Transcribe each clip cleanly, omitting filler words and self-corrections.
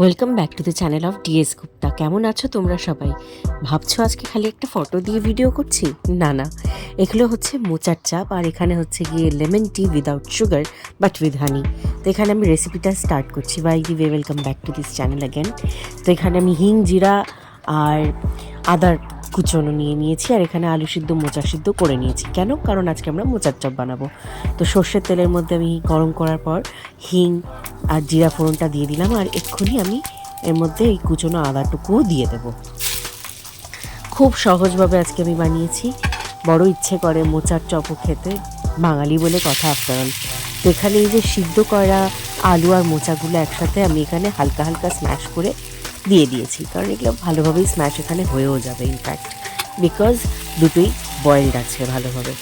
Welcome back to the channel of DS Gupta. কেমন আছো তোমরা সবাই? ভাবছো আজকে খালি একটা ফটো দিয়ে ভিডিও করছি? না না, এগুলো হচ্ছে মোচার চাপ, আর এখানে হচ্ছে গিয়ে lemon tea without sugar but with honey. তো এখানে আমি রেসিপিটা স্টার্ট করছি। By the way, welcome back to this channel again. তো এখানে আমি হিং, জিরা আর আদার কুচনো নিয়ে নিয়েছি, আর এখানে আলু সিদ্ধ, মোচা সিদ্ধ করে নিয়েছি। কেন? কারণ আজকে আমরা মোচার চপ বানাবো। তো সর্ষের তেলের মধ্যে আমি গরম করার পর হিং আর জিরা ফোড়নটা দিয়ে দিলাম, আর এক্ষুনি আমি এর মধ্যে এই কুচনো আদাটুকুও দিয়ে দেব। খুব সহজভাবে আজকে আমি বানিয়েছি। বড় ইচ্ছে করে মোচার চপও খেতে, বাঙালি বলে কথা আফটার অল। তো এখানে এই যে সিদ্ধ করা আলু আর মোচাগুলো একসাথে আমি এখানে হালকা হালকা স্ম্যাশ করে দিয়ে দিয়েছি, কারণ এগুলো ভালোভাবেই স্ম্যাশ এখানে হয়েও যাবে ইনফ্যাক্ট, বিকজ দুটোই বয়েলড আছে ভালোভাবে।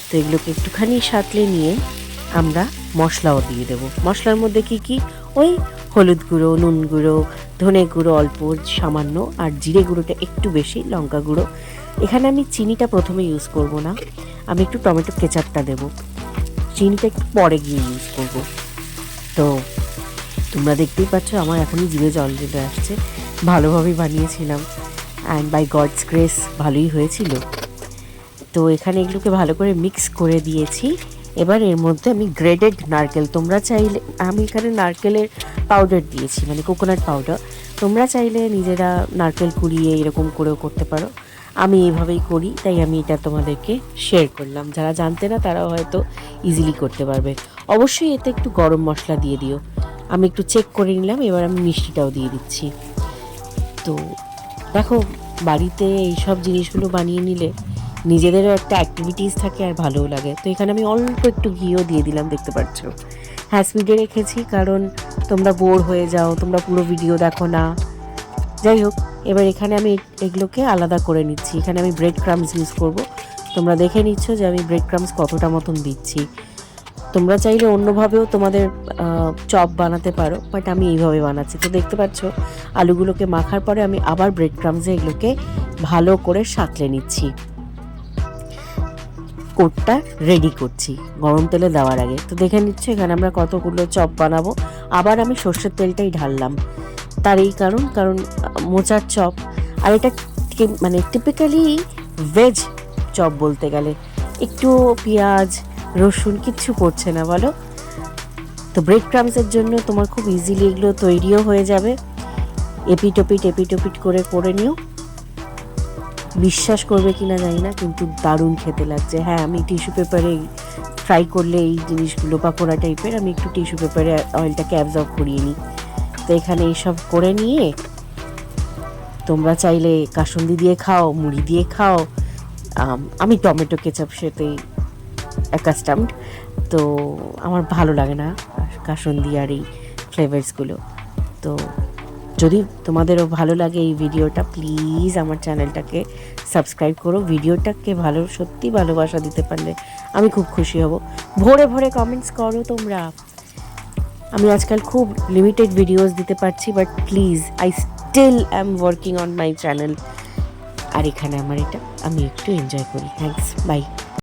তো এগুলোকে একটুখানি সাঁতলে নিয়ে আমরা মশলাও দিয়ে দেবো। মশলার মধ্যে কি কি? ওই হলুদ গুঁড়ো, নুন গুঁড়ো, ধনে গুঁড়ো অল্প সামান্য, আর জিরে গুঁড়োটা একটু বেশি, লঙ্কা গুঁড়ো। এখানে আমি চিনিটা প্রথমে ইউজ করব না, আমি একটু টমেটো কেচাপটা দেবো, চিনিটা একটু পরে গিয়ে ইউজ করব। তো তোমরা দেখতেই পাচ্ছ আমার এখনই জিভে জল চলে আসছে। ভালোভাবেই বানিয়েছিলাম, অ্যান্ড বাই গডস গ্রেস ভালোই হয়েছিল। তো এখানে এগুলোকে ভালো করে মিক্স করে দিয়েছি। এবার এর মধ্যে আমি গ্রেডেড নারকেল, তোমরা চাইলে, আমি এখানে নারকেলের পাউডার দিয়েছি, মানে কোকোনাট পাউডার। তোমরা চাইলে নিজেরা নারকেল কুড়িয়ে এরকম করেও করতে পারো। আমি এইভাবেই করি, তাই আমি এটা তোমাদেরকে শেয়ার করলাম। যারা জানতে না তারাও হয়তো ইজিলি করতে পারবে। অবশ্যই এতে একটু গরম মশলা দিয়ে দিও। আমি একটু চেক করে নিলাম, এবার আমি মিষ্টিটাও দিয়ে দিচ্ছি। তো দেখো, বাড়িতে এইসব জিনিসগুলো বানিয়ে নিলে নিজেদেরও একটা অ্যাক্টিভিটিস থাকে আর ভালোও লাগে। তো এখানে আমি অল্প একটু ঘিও দিয়ে দিলাম, দেখতে পাচ্ছ। হ্যাঁ, স্পিডে রেখেছি কারণ তোমরা বোর হয়ে যাও, তোমরা পুরো ভিডিও দেখো না। যাই হোক, এবার এখানে আমি এগুলোকে আলাদা করে নিচ্ছি। এখানে আমি ব্রেড ক্রামস ইউজ করব। তোমরা দেখে নিচ্ছ যে আমি ব্রেড ক্রামস কতটা মতন দিচ্ছি। তোমরা চাইলে অন্যভাবেও তোমাদের চপ বানাতে পারো, বাট আমি এইভাবে বানাচ্ছি। তো দেখতে পাচ্ছ আলুগুলোকে মাখার পরে আমি আবার ব্রেড ক্রামসে এগুলোকে ভালো করে সাঁতলে নিচ্ছি। কোটটা রেডি করছি গরম তেলে দেওয়ার আগে। তো দেখে নিচ্ছ এখানে আমরা কতগুলো চপ বানাবো। আবার আমি সর্ষের তেলটাই ঢাললাম, তার এই কারণ মোচার চপ, আর এটা মানে টিপিক্যালি ভেজ চপ বলতে গেলে। একটু পেঁয়াজ রসুন কিচ্ছু পড়ছে না, বলো। তো ব্রেড ক্রামসের জন্য তোমার খুব ইজিলি এগুলো তৈরিও হয়ে যাবে। এপিটোপিট করে নিও। বিশ্বাস করবে কিনা জানি না, কিন্তু দারুণ খেতে লাগছে। হ্যাঁ, আমি টিস্যু পেপারে ফ্রাই করলে এই জিনিসগুলো পাকোড়া টাইপের, আমি একটু টিস্যু পেপারে অয়েলটাকে অ্যাবজর্ব করিয়ে নিই। তো এখানে এইসব করে নিয়ে তোমরা চাইলে কাসুন্দি দিয়ে খাও, মুড়ি দিয়ে খাও। আমি টমেটো কেচাপ সাথেই অ্যাকাস্টামড, তো আমার ভালো লাগে না কাসুন্দি আর এই ফ্লেভার্সগুলো। তো যদি তোমাদেরও ভালো লাগে এই ভিডিওটা, প্লিজ আমার চ্যানেলটাকে সাবস্ক্রাইব করো। ভিডিওটাকে সত্যি ভালোবাসা দিতে পারলে আমি খুব খুশি হব। ভরে ভরে কমেন্টস করো তোমরা। আমি আজকাল খুব লিমিটেড ভিডিওস দিতে পারছি, but please, I still am working on my channel. আর এখানে আমার এটা আমি একটু এনজয় করি। Thanks, by.